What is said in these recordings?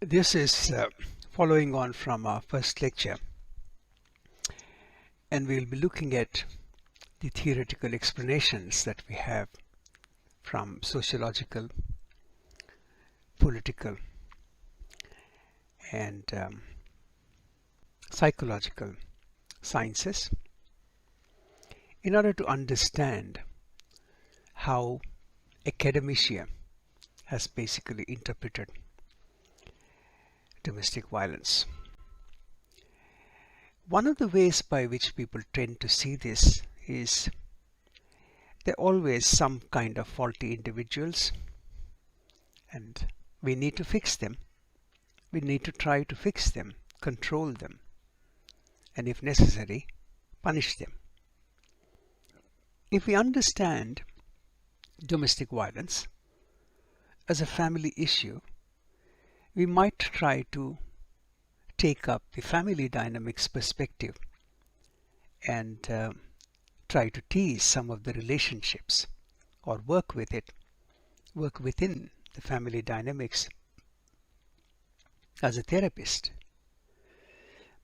This is following on from our first lecture, and we'll be looking at the theoretical explanations that we have from sociological, political, and psychological sciences in order to understand how academia has basically interpreted domestic violence. One of the ways by which people tend to see this is there are always some kind of faulty individuals, and we need to fix them. We need to try to fix them, control them, and if necessary, punish them. If we understand domestic violence as a family issue, we might try to take up the family dynamics perspective and try to tease some of the relationships or work within the family dynamics as a therapist.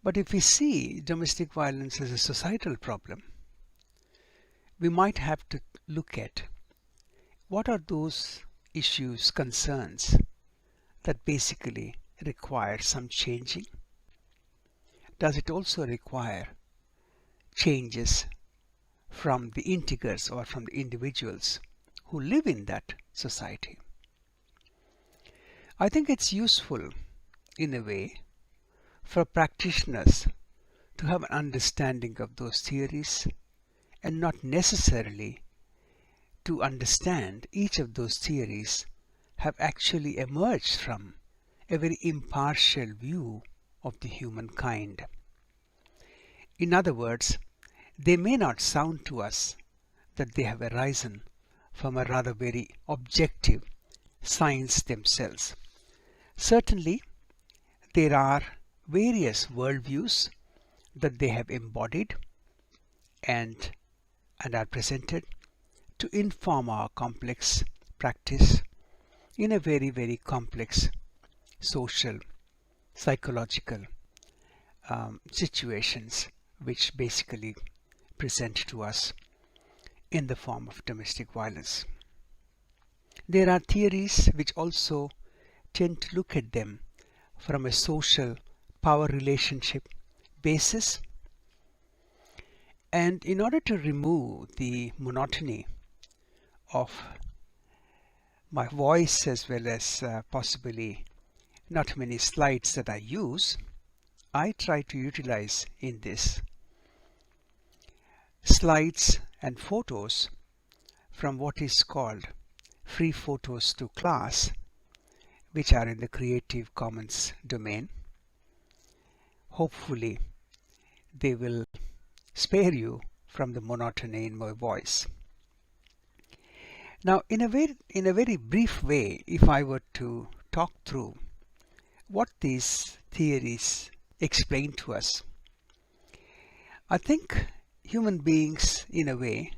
But if we see domestic violence as a societal problem, we might have to look at what are those issues, concerns that basically require some changing. Does it also require changes from the integers or from the individuals who live in that society? I think it's useful in a way for practitioners to have an understanding of those theories and not necessarily to understand each of those theories have actually emerged from a very impartial view of the humankind. In other words, they may not sound to us that they have arisen from a rather very objective science themselves. Certainly, there are various worldviews that they have embodied and are presented to inform our complex practice in a very, very complex social, psychological situations which basically present to us in the form of domestic violence. There are theories which also tend to look at them from a social power relationship basis. And in order to remove the monotony of my voice as well as possibly not many slides that I use, I try to utilize in this slides and photos from what is called free photos to class, which are in the Creative Commons domain. Hopefully they will spare you from the monotony in my voice. Now, in a very brief way, if I were to talk through what these theories explain to us, I think human beings, in a way,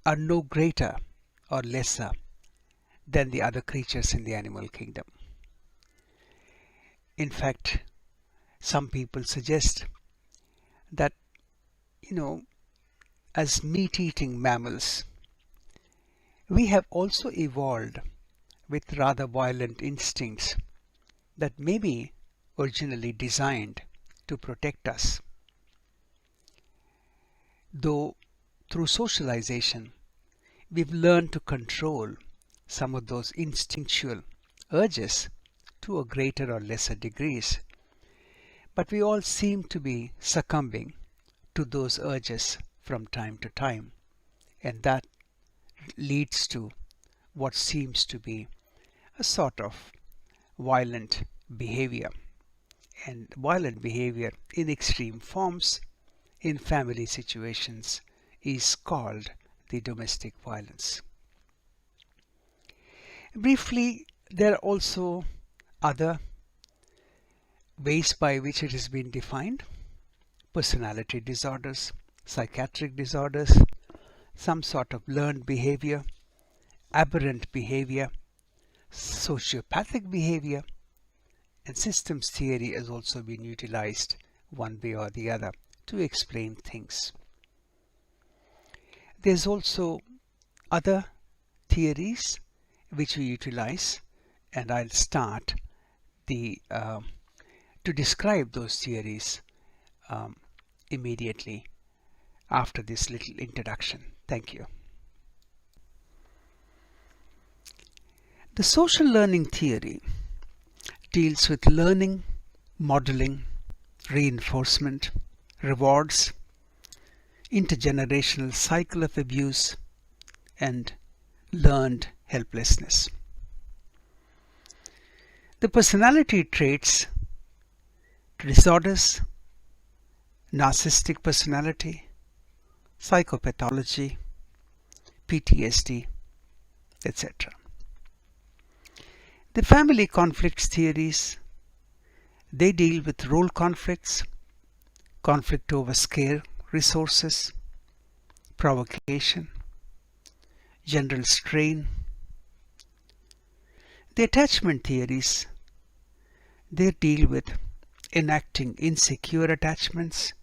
are no greater or lesser than the other creatures in the animal kingdom. In fact, some people suggest that, as meat-eating mammals, we have also evolved with rather violent instincts that may be originally designed to protect us. Though through socialization, we've learned to control some of those instinctual urges to a greater or lesser degrees, but we all seem to be succumbing to those urges from time to time, and that leads to what seems to be a sort of violent behavior. And violent behavior in extreme forms in family situations is called the domestic violence. Briefly, there are also other ways by which it has been defined: personality disorders, psychiatric disorders, some sort of learned behavior, aberrant behavior, sociopathic behavior, And systems theory has also been utilized one way or the other to explain things. There's also other theories which we utilize, and I'll start to describe those theories immediately after this little introduction. Thank you. The social learning theory deals with learning, modeling, reinforcement, rewards, intergenerational cycle of abuse, and learned helplessness. The personality traits, disorders, narcissistic personality, psychopathology, PTSD, etc. The family conflicts theories, they deal with role conflicts, conflict over scarce resources, provocation, general strain. The attachment theories, they deal with enacting insecure attachments,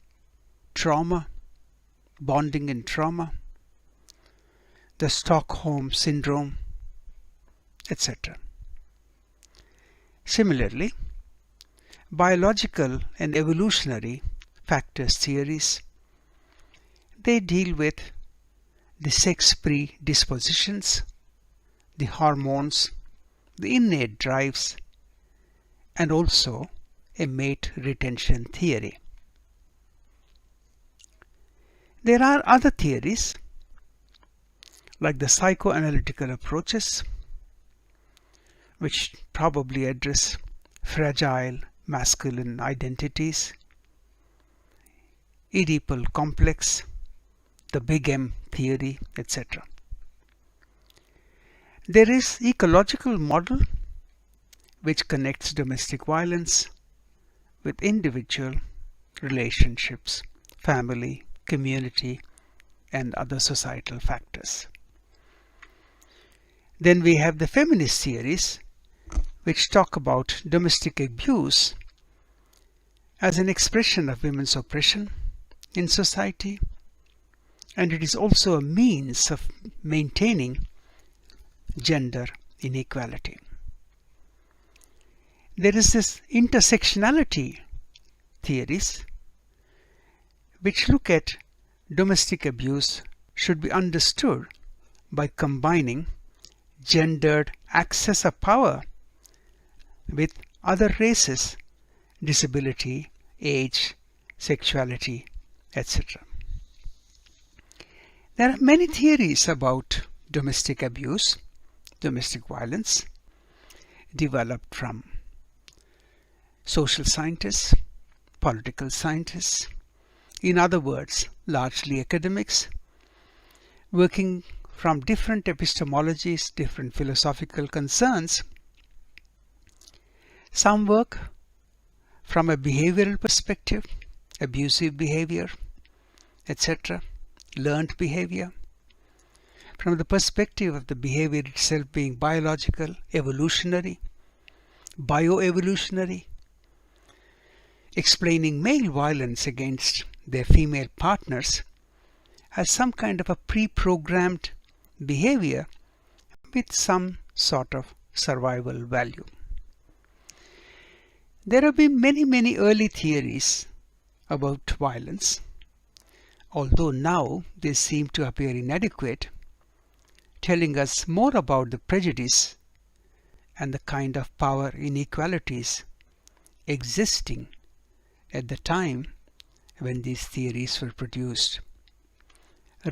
trauma, bonding in trauma, the Stockholm syndrome, etc. Similarly, biological and evolutionary factors theories, they deal with the sex predispositions, the hormones, the innate drives, and also a mate retention theory. There are other theories like the psychoanalytical approaches, which probably address fragile masculine identities, Oedipal complex, the Big M theory, etc. There is ecological model which connects domestic violence with individual relationships, family, community, and other societal factors. Then we have the feminist theories which talk about domestic abuse as an expression of women's oppression in society, and it is also a means of maintaining gender inequality. There is this intersectionality theories which look at domestic abuse should be understood by combining gendered access of power with other races, disability, age, sexuality, etc. There are many theories about domestic abuse, domestic violence, developed from social scientists, political scientists, in other words, largely academics, working from different epistemologies, different philosophical concerns. Some work from a behavioral perspective, abusive behavior, etc., learned behavior, from the perspective of the behavior itself being biological, evolutionary, bioevolutionary, explaining male violence against their female partners as some kind of a pre-programmed behavior with some sort of survival value. There have been many early theories about violence, although now they seem to appear inadequate, telling us more about the prejudice and the kind of power inequalities existing at the time when these theories were produced,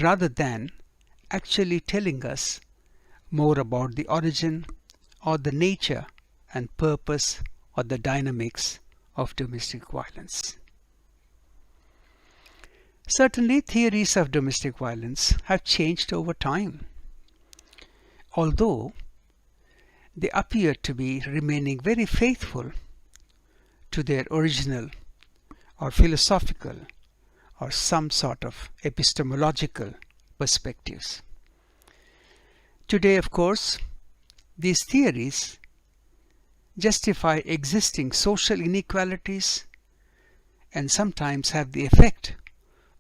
rather than actually telling us more about the origin or the nature and purpose or the dynamics of domestic violence. Certainly, theories of domestic violence have changed over time, although they appear to be remaining very faithful to their original or philosophical or some sort of epistemological perspectives. Today, of course, these theories justify existing social inequalities, and sometimes have the effect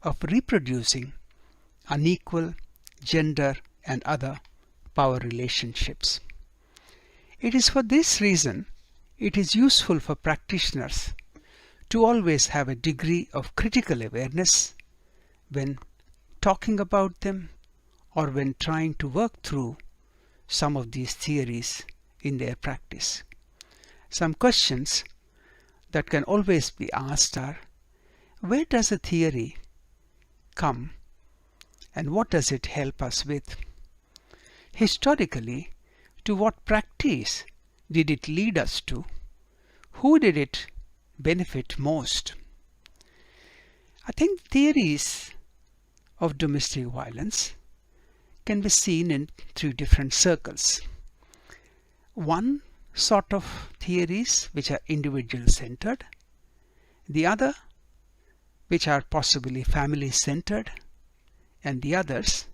of reproducing unequal gender and other power relationships. It is for this reason it is useful for practitioners to always have a degree of critical awareness when talking about them or when trying to work through some of these theories in their practice. Some questions that can always be asked are, where does a theory come and what does it help us with? Historically, to what practice did it lead us to? Who did it benefit most? I think theories of domestic violence can be seen in three different circles. One sort of theories which are individual centered, the other which are possibly family centered, and the others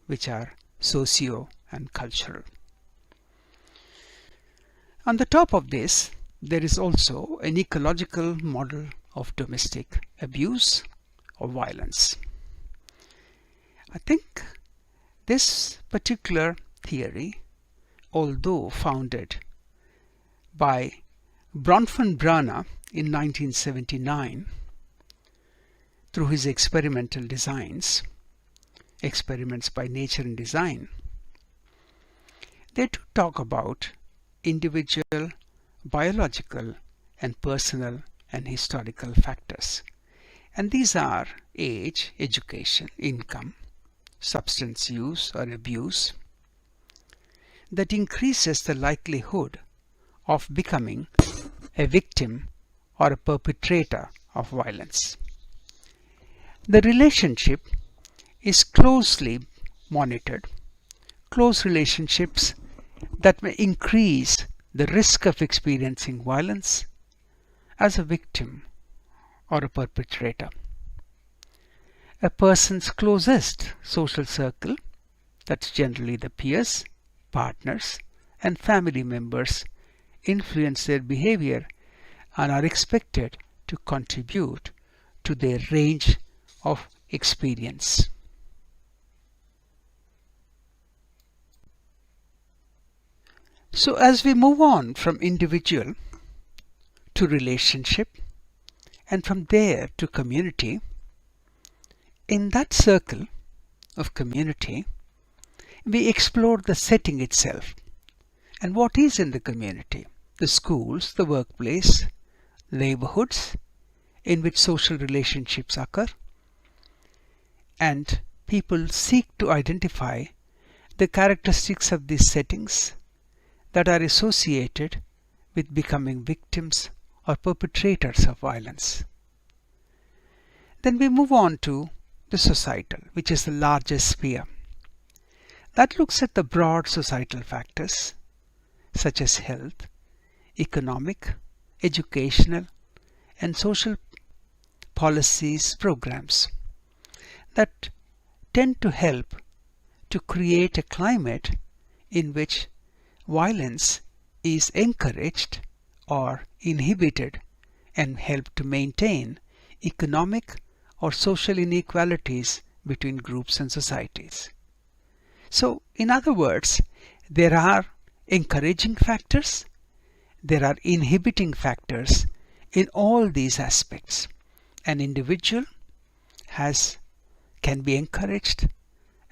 which are socio and cultural. On the top of this, there is also an ecological model of domestic abuse or violence. I think this particular theory, although founded by Bronfenbrenner in 1979 through his experimental designs, Experiments by Nature and Design, they do talk about individual, biological, and personal and historical factors. And these are age, education, income, substance use or abuse, that increases the likelihood of becoming a victim or a perpetrator of violence. The relationship is closely monitored. Close relationships that may increase the risk of experiencing violence as a victim or a perpetrator. A person's closest social circle, that's generally the peers, partners, and family members, influence their behavior and are expected to contribute to their range of experience. So as we move on from individual to relationship and from there to community, in that circle of community, we explore the setting itself and what is in the community, the schools, the workplace, neighborhoods in which social relationships occur, and people seek to identify the characteristics of these settings that are associated with becoming victims or perpetrators of violence. Then we move on to the societal, which is the largest sphere. That looks at the broad societal factors such as health, economic, educational, and social policies, programs that tend to help to create a climate in which violence is encouraged or inhibited and help to maintain economic or social inequalities between groups and societies. So, in other words, there are encouraging factors, there are inhibiting factors in all these aspects. An individual can be encouraged,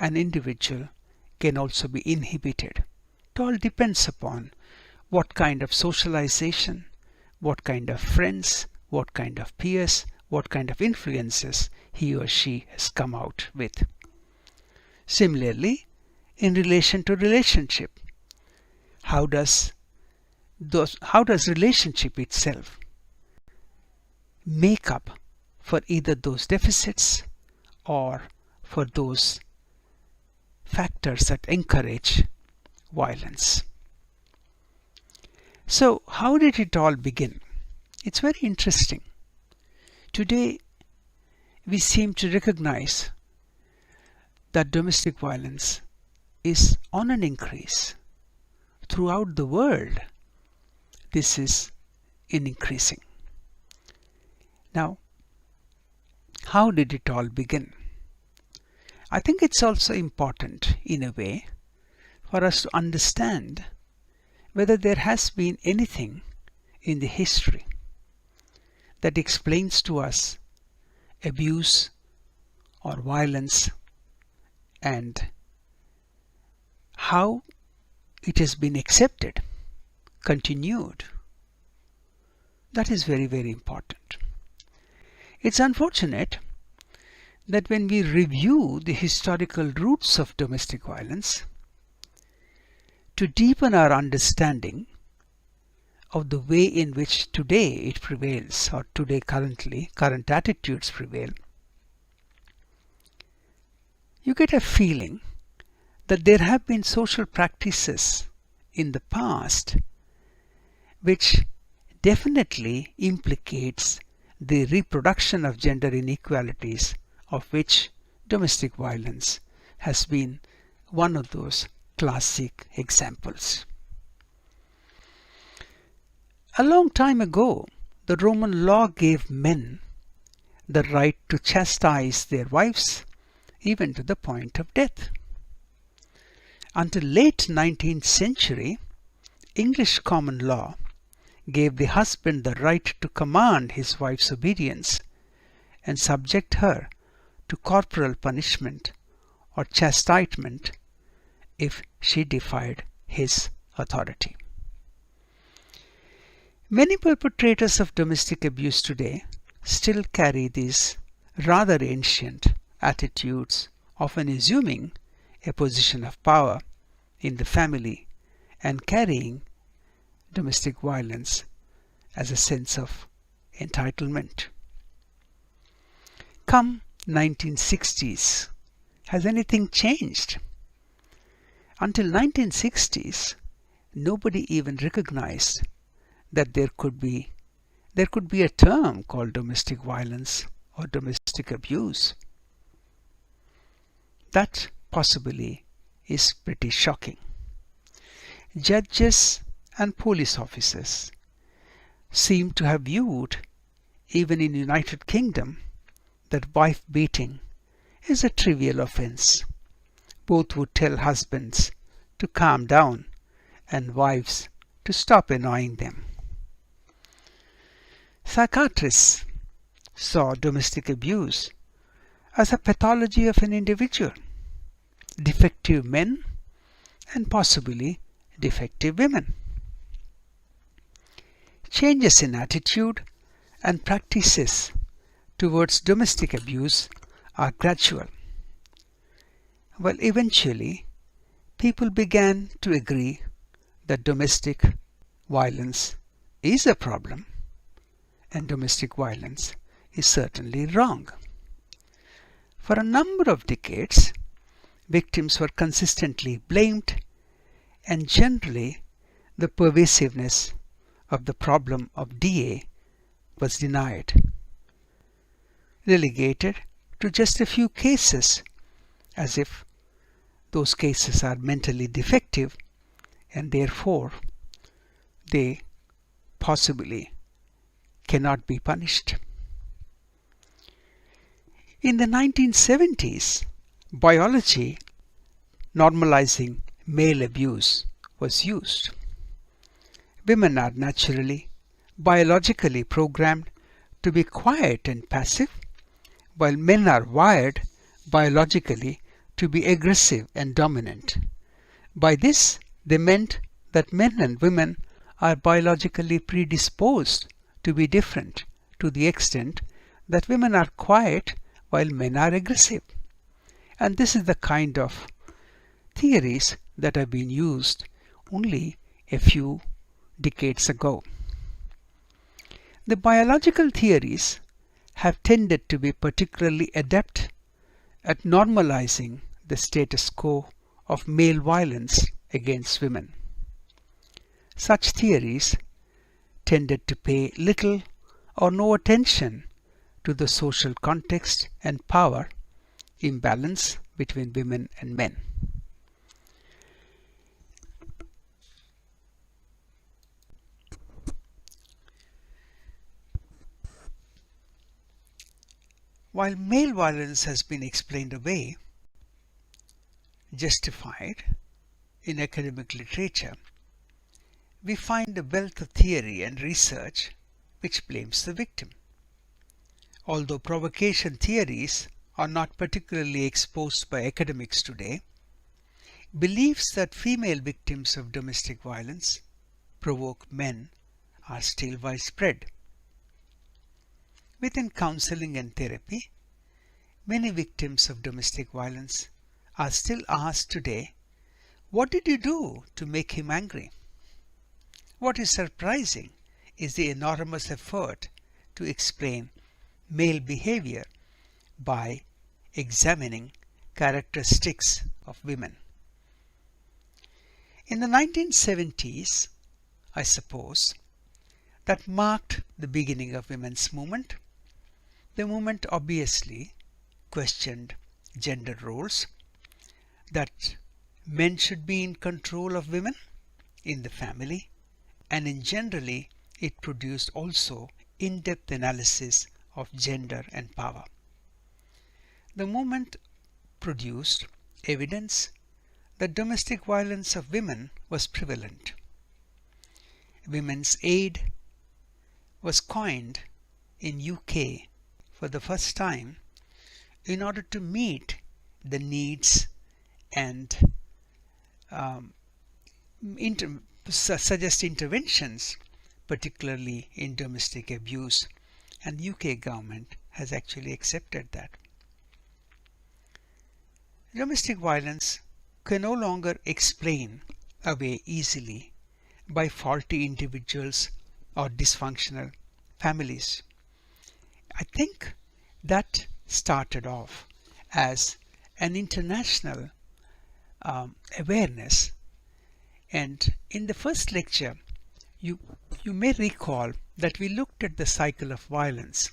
an individual can also be inhibited. It all depends upon what kind of socialization, what kind of friends, what kind of peers, what kind of influences he or she has come out with. Similarly, in relation to relationship, how does relationship itself make up for either those deficits or for those factors that encourage violence? So how did it all begin? It's very interesting. Today we seem to recognize that domestic violence is on an increase throughout the world. this is increasing. Now, how did it all begin? I think it's also important, in a way, for us to understand whether there has been anything in the history that explains to us abuse or violence and how it has been accepted, continued. That is very, very important. It's unfortunate that when we review the historical roots of domestic violence, to deepen our understanding of the way in which today it prevails, or today current attitudes prevail, you get a feeling that there have been social practices in the past which definitely implicates the reproduction of gender inequalities, of which domestic violence has been one of those classic examples. A long time ago, the Roman law gave men the right to chastise their wives, even to the point of death. Until late 19th century, English common law gave the husband the right to command his wife's obedience and subject her to corporal punishment or chastisement if she defied his authority. Many perpetrators of domestic abuse today still carry these rather ancient attitudes, often assuming a position of power in the family and carrying domestic violence as a sense of entitlement. Come 1960s, has anything changed? Until 1960s, nobody even recognized that there could be a term called domestic violence or domestic abuse. That possibly is pretty shocking. Judges and police officers seem to have viewed, even in the United Kingdom, that wife beating is a trivial offense. Both would tell husbands to calm down and wives to stop annoying them. Psychiatrists saw domestic abuse as a pathology of an individual, defective men and possibly defective women. Changes in attitude and practices towards domestic abuse are gradual. Well, eventually, people began to agree that domestic violence is a problem and domestic violence is certainly wrong. For a number of decades, victims were consistently blamed, and generally the pervasiveness of the problem of DA was denied, relegated to just a few cases, as if those cases are mentally defective and therefore they possibly cannot be punished. In the 1970s, biology normalizing male abuse was used. Women are naturally, biologically programmed to be quiet and passive, while men are wired biologically to be aggressive and dominant. By this, they meant that men and women are biologically predisposed to be different to the extent that women are quiet while men are aggressive. And this is the kind of theories that have been used only a few decades ago. The biological theories have tended to be particularly adept at normalizing the status quo of male violence against women. Such theories tended to pay little or no attention to the social context and power imbalance between women and men. While male violence has been explained away, justified in academic literature, we find a wealth of theory and research which blames the victim. Although provocation theories are not particularly exposed by academics today, beliefs that female victims of domestic violence provoke men are still widespread. Within counseling and therapy, many victims of domestic violence are still asked today, "What did you do to make him angry?" What is surprising is the enormous effort to explain male behavior by examining characteristics of women. In the 1970s, I suppose, that marked the beginning of women's movement. The movement obviously questioned gender roles, that men should be in control of women in the family, and in generally it produced also in-depth analysis of gender and power. The movement produced evidence that domestic violence of women was prevalent. Women's aid was coined in UK for the first time in order to meet the needs and suggest interventions, particularly in domestic abuse, and the UK government has actually accepted that. Domestic violence can no longer explain away easily by faulty individuals or dysfunctional families. I think that started off as an international awareness, and in the first lecture you may recall that we looked at the cycle of violence,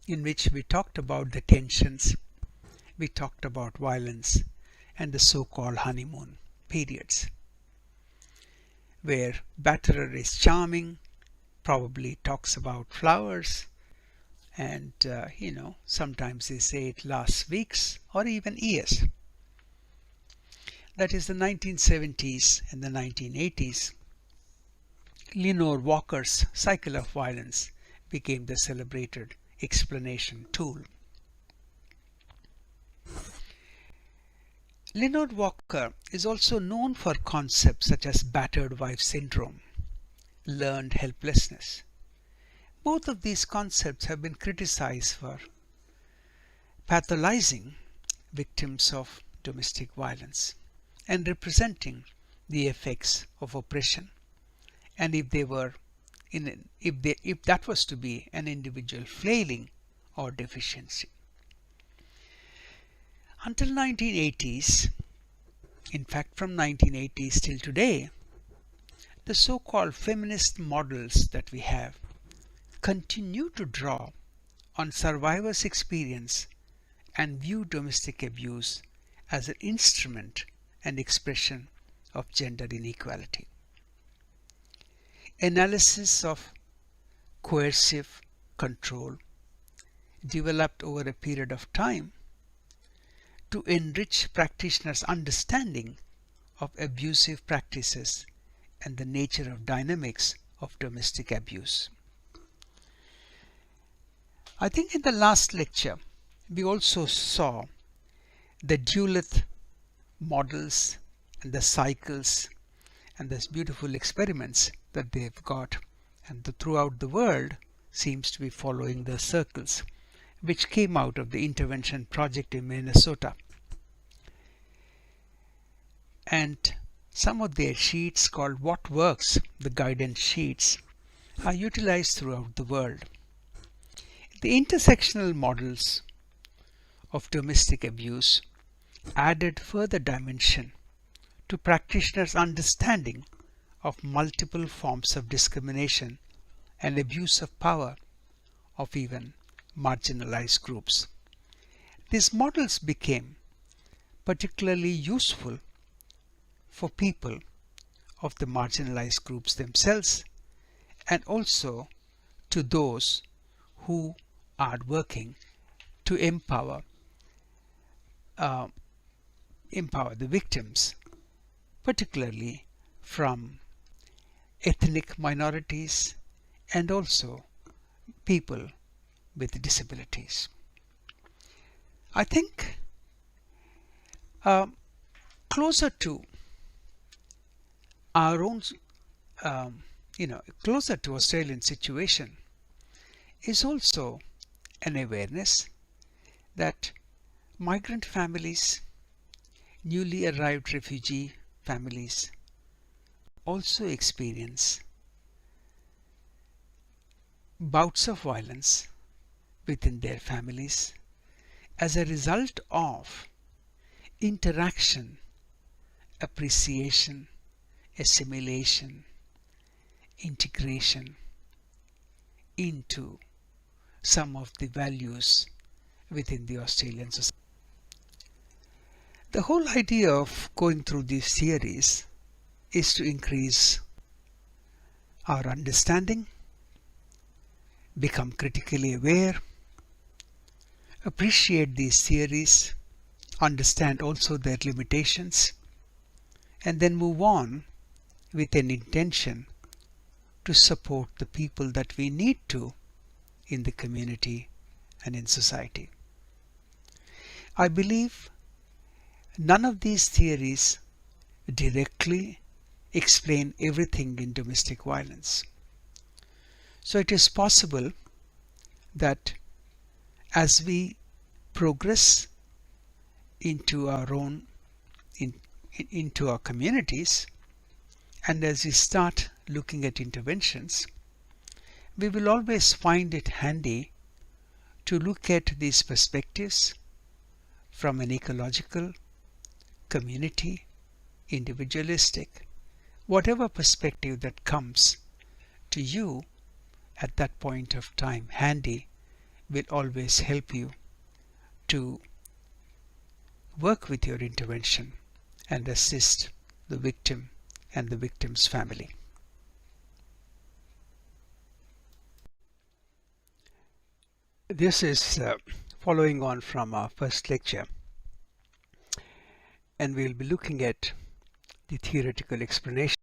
in which we talked about the tensions, we talked about violence and the so-called honeymoon periods, where Battered is charming, probably talks about flowers, and sometimes they say it lasts weeks or even years. That is the 1970s and the 1980s. Lenore Walker's cycle of violence became the celebrated explanation tool. Lenore Walker is also known for concepts such as battered wife syndrome, learned helplessness. Both of these concepts have been criticized for pathologizing victims of domestic violence and representing the effects of oppression, and if that was to be an individual flailing or deficiency. Until 1980s, in fact from 1980s till today, the so-called feminist models that we have continue to draw on survivors' experience and view domestic abuse as an instrument and expression of gender inequality. Analysis of coercive control developed over a period of time to enrich practitioners' understanding of abusive practices and the nature of dynamics of domestic abuse. I think in the last lecture we also saw the dualith models and the cycles and these beautiful experiments that they've got, and throughout the world seems to be following the circles, which came out of the intervention project in Minnesota. And some of their sheets, called What Works, the guidance sheets, are utilized throughout the world. The intersectional models of domestic abuse added further dimension to practitioners' understanding of multiple forms of discrimination and abuse of power of even marginalized groups. These models became particularly useful for people of the marginalized groups themselves, and also to those who are working to uh, empower the victims, particularly from ethnic minorities and also people with disabilities. I think um, closer to our own, um, closer to Australian situation is also an awareness that migrant families, newly arrived refugee families also experience bouts of violence within their families as a result of interaction, appreciation, assimilation, integration into some of the values within the Australian society. The whole idea of going through this series is to increase our understanding, become critically aware, appreciate these theories, understand also their limitations, and then move on with an intention to support the people that we need to in the community and in society. I believe none of these theories directly explain everything in domestic violence. So it is possible that as we progress into our own, into our communities, and as we start looking at interventions, we will always find it handy to look at these perspectives from an ecological, community, individualistic, whatever perspective that comes to you at that point of time handy will always help you to work with your intervention and assist the victim and the victim's family. This is following on from our first lecture, and we'll be looking at the theoretical explanation